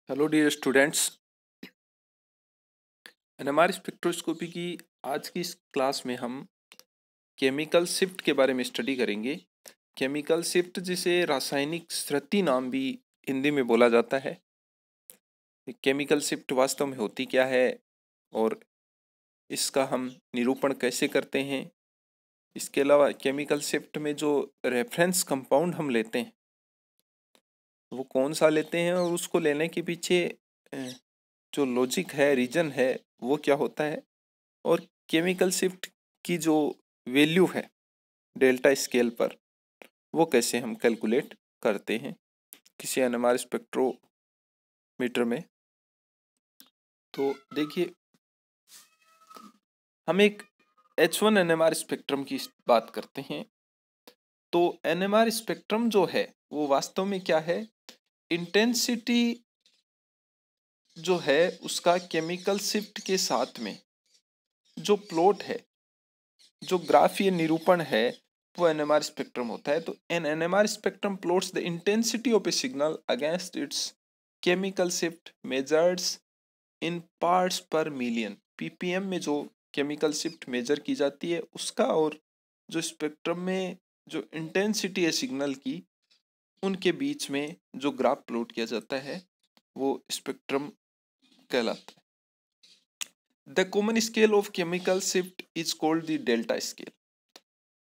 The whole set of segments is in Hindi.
Hello dear students. NMR spectroscopy की आज की इस क्लास में हम केमिकल शिफ्ट के बारे में स्टडी करेंगे। केमिकल शिफ्ट जिसे रासायनिक स्थिति नाम भी हिंदी में बोला जाता है। केमिकल शिफ्ट वास्तव में होती क्या है और इसका हम निरूपण कैसे करते हैं। इसके अलावा केमिकल शिफ्ट में जो रेफरेंस कंपाउंड हम लेते हैं वो कौन सा लेते हैं और उसको लेने के पीछे जो लॉजिक है, रीजन है, वो क्या होता है। और केमिकल शिफ्ट की जो वैल्यू है डेल्टा स्केल पर वो कैसे हम कैलकुलेट करते हैं किसी एनएमआर स्पेक्ट्रोमीटर में। तो देखिए, हम एक H1 एनएमआर स्पेक्ट्रम की बात करते हैं। तो एनएमआर स्पेक्ट्रम जो है वो वास्तव में क्या है, इंटेंसिटी जो है उसका केमिकल शिफ्ट के साथ में जो प्लॉट है, जो ग्राफ या निरूपण है, वो एनएमआर स्पेक्ट्रम होता है। तो N NMR spectrum plots the intensity of a signal against its chemical shift measures in parts per million. PPM में जो केमिकल शिफ्ट मेजर की जाती है उसका और जो स्पेक्ट्रम में जो इंटेंसिटी है सिग्नल की, उनके बीच में जो ग्राफ प्लॉट किया जाता है वो स्पेक्ट्रम कहलाता है। The common scale of chemical shift is called the delta scale.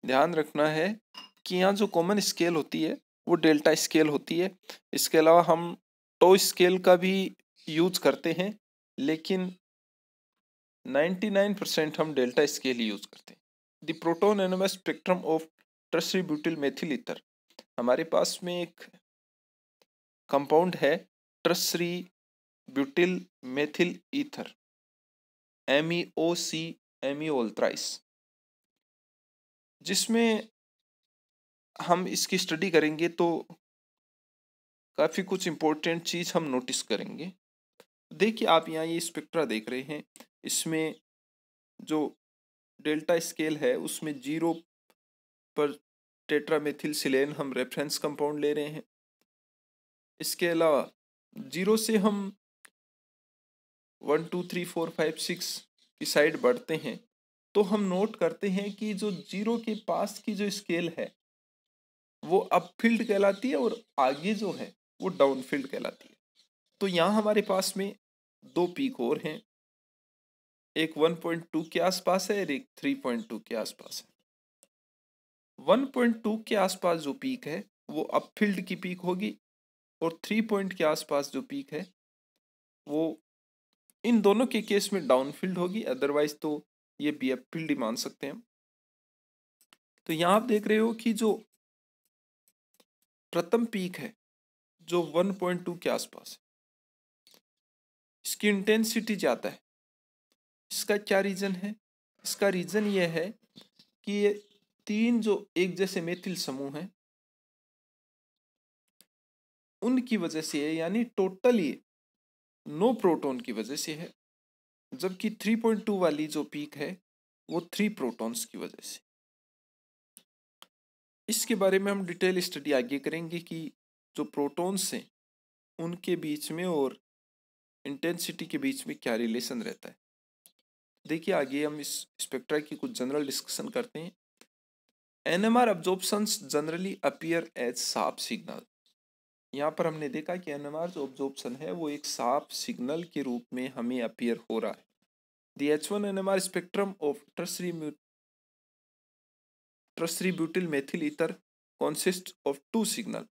ध्यान रखना है कि यहाँ जो कॉमन स्केल होती है वो डेल्टा स्केल होती है। इसके अलावा हम टो स्केल का भी यूज करते हैं, लेकिन 99% हम डेल्टा स्केल ही यूज करते हैं। The proton NMR spectrum of tertiary butyl methyl ether. हमारे पास में एक कंपाउंड है tertiary butyl methyl ether, MEOC, MEOL thrice, जिसमें हम इसकी स्टडी करेंगे तो काफ़ी कुछ इम्पोर्टेंट चीज़ हम नोटिस करेंगे। देखिए, आप यहाँ ये स्पेक्ट्रा देख रहे हैं, इसमें जो डेल्टा स्केल है उसमें 0 पर टेट्रामेथिल सिलेन हम रेफरेंस कंपाउंड ले रहे हैं। इसके अलावा 0 से हम 1 2 3 4 5 6 की साइड बढ़ते हैं तो हम नोट करते हैं कि जो 0 के पास की जो स्केल है वो अपफील्ड कहलाती है और आगे जो है वो डाउनफील्ड कहलाती है। तो यहाँ हमारे पास में दो पीक और हैं, एक 1.2 के आसपास है और एक 3.2 के आसपास है। 1.2 के आसपास जो पीक है वो अपफील्ड की पीक होगी और 3 पॉइंट के आसपास जो पीक है वो इन दोनों के केस में डाउनफील्ड होगी, अदरवाइज तो ये भी अपफील्ड ही मान सकते हैं। तो यहाँ आप देख रहे हो कि जो प्रथम पीक है जो 1.2 के आसपास है, इसकी इंटेंसिटी ज्यादा है। इसका क्या रीजन है? इसका रीजन ये है कि ये तीन जो एक जैसे मेथिल समूह हैं उनकी वजह से है, यानी टोटल ये 9 प्रोटॉन की वजह से है, जबकि 3.2 वाली जो पीक है वो 3 प्रोटॉन्स की वजह से। इसके बारे में हम डिटेल स्टडी आगे करेंगे कि जो प्रोटॉन्स हैं उनके बीच में और इंटेंसिटी के बीच में क्या रिलेशन रहता है। देखिए, आगे हम इस स्पेक्ट्रा की कुछ जनरल डिस्कशन करते हैं। NMR absorptions generally appear as sharp signal. यहाँ पर हमने देखा कि एनएमआर जो अब्जॉर्प्शन है वो एक शार्प सिग्नल के रूप में हमें अपीयर हो रहा है। The H1 NMR spectrum of tertiary butyl methyl ether consists of two signals: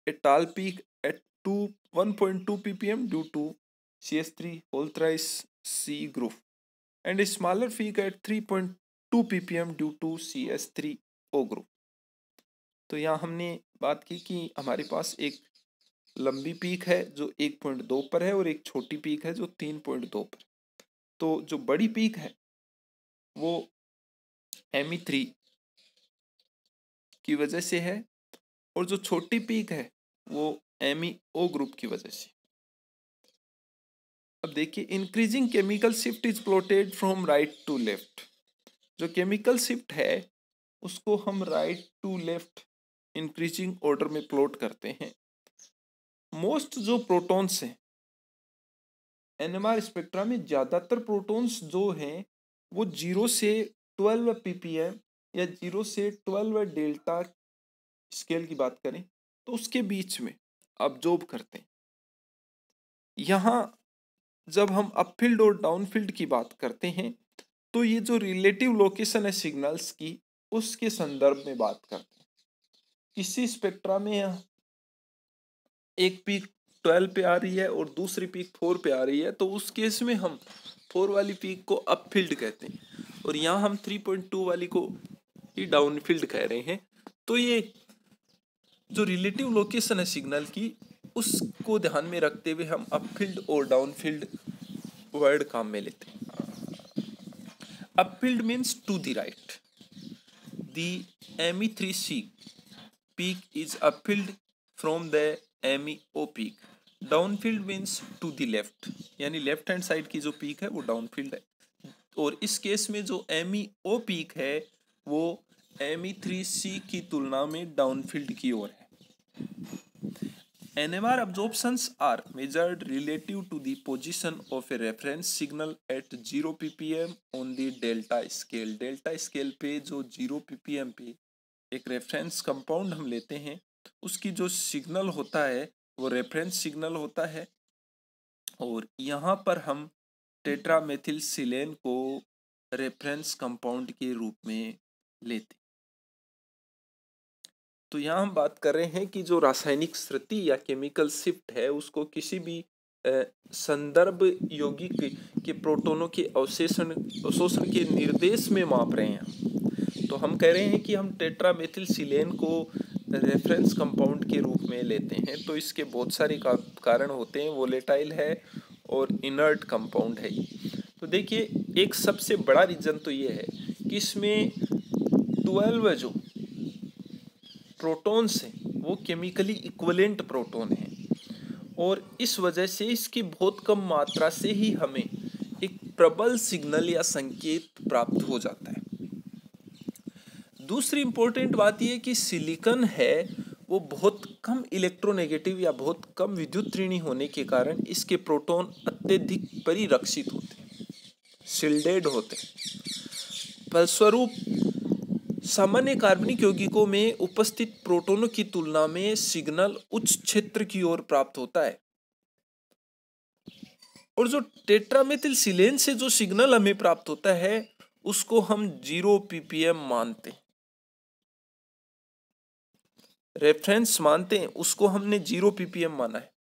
a tall peak at 1.2 ppm due to CS3 whole thrice C group and a smaller peak at 3.2 ppm due to CS3 O group। तो यहाँ हमने बात की कि हमारे पास एक लंबी पीक है जो 1.2 पर है और एक छोटी पीक है जो 3.2 पर। तो जो बड़ी पीक है वो Me3 की वजह से है और जो छोटी पीक है वो MEO ग्रुप की वजह से। अब देखिए, increasing chemical shift is plotted from right to left. जो केमिकल शिफ्ट है उसको हम right to left increasing order में प्लॉट करते हैं। मोस्ट जो प्रोटॉन्स हैं एनएमआर स्पेक्ट्रा में ज्यादातर प्रोटॉन्स जो हैं वो 0 से 12 ppm या 0 से 12 डेल्टा स्केल की बात करें तो उसके बीच में अब्जॉर्ब करते हैं। यहाँ जब हम अपफील्ड और डाउनफील्ड की बात करते हैं तो ये जो रिलेटिव लोकेशन है सिग्नल्स की उसके संदर्भ में बात करते हैं। किसी स्पेक्ट्रा में एक पीक 12 पे आ रही है और दूसरी पीक 4 पे आ रही है तो उस केस में हम 4 वाली पीक को अपफील्ड कहते हैं और यहाँ हम 3.2 वाली को ही डाउनफील्ड कह रहे हैं। तो ये जो रिलेटिव लोकेशन है सिग्नल की उसको ध्यान में रखते हुए हम अपफील्ड और डाउनफील्ड वर्ड काम में लेते हैं। Upfield means to the right, the ME3C peak is upfield from the MEO peak. Downfield means to the left, यानी लेफ्ट हैंड साइड की जो पीक है वो डाउनफील्ड है और इस केस में जो MEO पीक है वो ME3C की तुलना में डाउनफील्ड की ओर है। NMR absorptions are measured relative to the position of a reference signal at 0 ppm on the delta scale. Delta scale पे जो 0 ppm पे एक रेफरेंस कंपाउंड हम लेते हैं उसकी जो सिग्नल होता है वो रेफरेंस सिग्नल होता है और यहाँ पर हम टेट्रामेथिलसिलेन को रेफरेंस कंपाउंड के रूप में लेते हैं। तो यहाँ हम बात कर रहे हैं कि जो रासायनिक श्रुति या केमिकल शिफ्ट है उसको किसी भी संदर्भ यौगिक के प्रोटॉनों के अवशोषण के निर्देश में माप रहे हैं। तो हम कह रहे हैं कि हम टेट्रामेथिलसिलेन को रेफरेंस कंपाउंड के रूप में लेते हैं। तो इसके बहुत सारे कारण होते हैं, वोलेटाइल है और इनर्ट कंपाउंड है। तो देखिए एक सबसे बड़ा रीजन तो ये है कि इसमें 12 जो प्रोटॉन्स हैं वो केमिकली इक्विवेलेंट प्रोटॉन हैं और इस वजह से इसकी बहुत कम मात्रा से ही हमें एक प्रबल सिग्नल या संकेत प्राप्त हो जाता है। दूसरी इंपॉर्टेंट बात यह कि सिलिकॉन है वो बहुत कम इलेक्ट्रोनेगेटिव या बहुत कम विद्युत ऋणी होने के कारण इसके प्रोटॉन अत्यधिक परिरक्षित होते हैं, शील्डेड होते हैं। फलस्वरूप सामान्य कार्बनिक यौगिकों में उपस्थित प्रोटॉनों की तुलना में सिग्नल उच्च क्षेत्र की ओर प्राप्त होता है और जो टेट्रामेथिलसिलेन से जो सिग्नल हमें प्राप्त होता है उसको हम 0 ppm मानते हैं, रेफरेंस मानते हैं, उसको हमने 0 ppm माना है।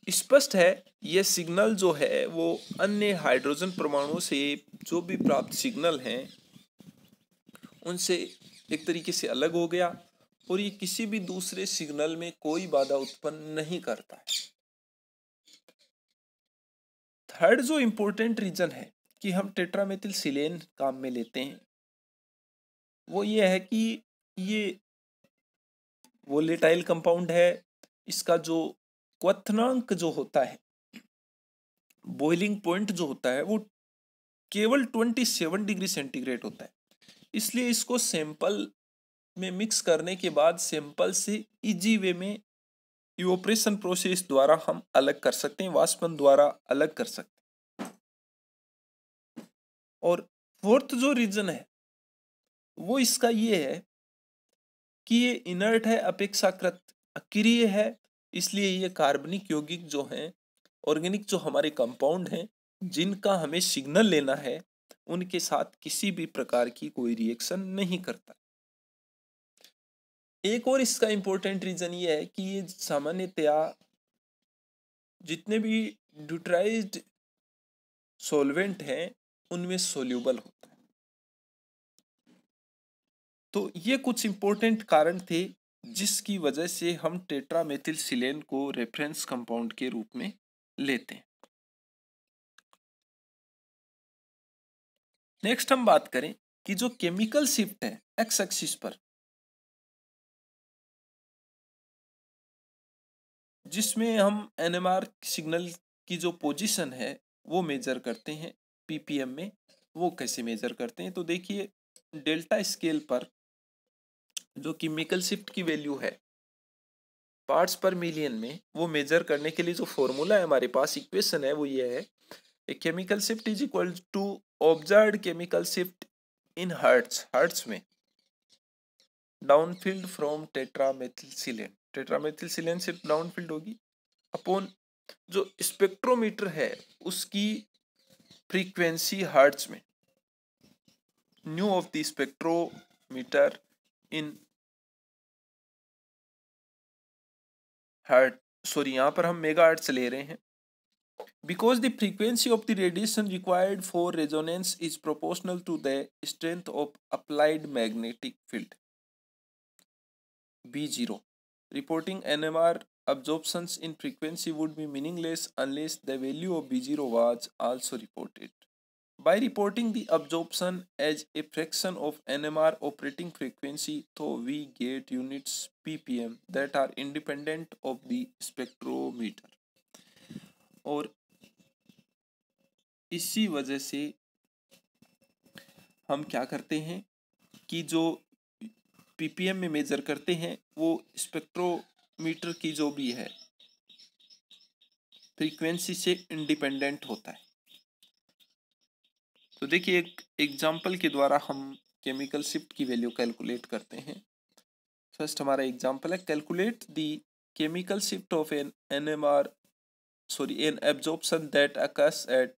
स्पष्ट है यह सिग्नल जो है वो अन्य हाइड्रोजन परमाणुओं से जो भी प्राप्त सिग्नल हैं उनसे एक तरीके से अलग हो गया और ये किसी भी दूसरे सिग्नल में कोई बाधा उत्पन्न नहीं करता है। थर्ड जो इंपॉर्टेंट रीजन है कि हम टेट्रामेथिलसिलेन काम में लेते हैं वो ये है कि ये वोलेटाइल कंपाउंड है। इसका जो क्वथनांक जो होता है, बॉइलिंग पॉइंट जो होता है वो केवल 27 डिग्री सेंटीग्रेड होता है। इसलिए इसको सैंपल में मिक्स करने के बाद सैंपल से इजी वे में इवोपरेशन प्रोसेस द्वारा हम अलग कर सकते हैं, वाष्पन द्वारा अलग कर सकते हैं। और फोर्थ जो रीजन है वो इसका ये है कि ये इनर्ट है, अपेक्षाकृत अक्रिय है, इसलिए ये कार्बनिक यौगिक जो हैं, ऑर्गेनिक जो हमारे कंपाउंड हैं जिनका हमें सिग्नल लेना है उनके साथ किसी भी प्रकार की कोई रिएक्शन नहीं करता। एक और इसका इंपॉर्टेंट रीजन ये है कि ये सामान्यतया जितने भी ड्यूटराइज्ड सॉल्वेंट हैं उनमें सोल्यूबल होता है। तो ये कुछ इंपॉर्टेंट कारण थे जिसकी वजह से हम टेट्रामेथिलसिलेन को रेफरेंस कंपाउंड के रूप में लेते हैं। नेक्स्ट हम बात करें कि जो केमिकल शिफ्ट है एक्स एक्सिस पर, जिसमें हम एनएमआर सिग्नल की जो पोजीशन है वो मेजर करते हैं पीपीएम में। वो कैसे मेजर करते हैं तो देखिए डेल्टा स्केल पर जो केमिकल शिफ्ट की वैल्यू है पार्ट्स पर मिलियन में वो मेजर करने के लिए जो फॉर्मूला है हमारे पास, इक्वेशन है, वो ये है, a chemical shift is equal to observed chemical shift in hertz में डाउनफील्ड फ्रॉम टेट्रामेथिलसिलेन, टेट्रामेथिलसिलेन से डाउनफील्ड होगी, अपॉन जो स्पेक्ट्रोमीटर है उसकी फ्रीक्वेंसी हर्ट्ज में, nu of the spectrometer in hertz, sorry यहाँ पर हम मेगा हर्ट्ज ले रहे हैं, because the frequency of the radiation required for resonance is proportional to the strength of applied magnetic field B0. Reporting NMR absorptions in frequency would be meaningless unless the value of B0 was also reported. By reporting the absorption as a fraction of NMR operating frequency, so we get units ppm that are independent of the spectrometer. और इसी वजह से हम क्या करते हैं कि जो पीपीएम में मेजर करते हैं वो स्पेक्ट्रोमीटर की जो भी है फ्रीक्वेंसी से इंडिपेंडेंट होता है। तो देखिए एक एग्जांपल के द्वारा हम केमिकल शिफ्ट की वैल्यू कैलकुलेट करते हैं। फर्स्ट हमारा एग्जांपल है, calculate the chemical shift of an absorption that occurs at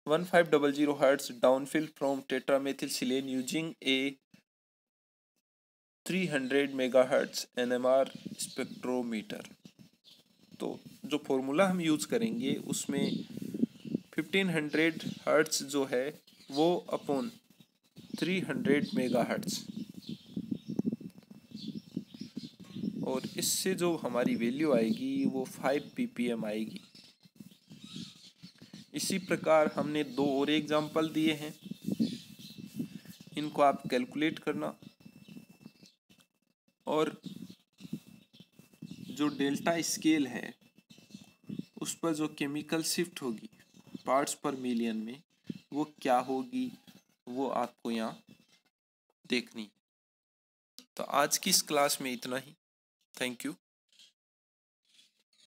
1500 Hz downfield from tetramethyl using a 300 MHz NMR spectrometer. तो जो फॉर्मूला हम यूज करेंगे उसमें 1500 हर्ट्ज जो है वो अपॉन 300 मेगाहर्ट्ज, और इससे जो हमारी वैल्यू आएगी वो 5 ppm आएगी। इसी प्रकार हमने दो और एग्जांपल दिए हैं, इनको आप कैलकुलेट करना, और जो डेल्टा स्केल है उस पर जो केमिकल शिफ्ट होगी पार्ट्स पर मिलियन में वो क्या होगी वो आपको यहाँ देखनी। तो आज की इस क्लास में इतना ही। Thank you.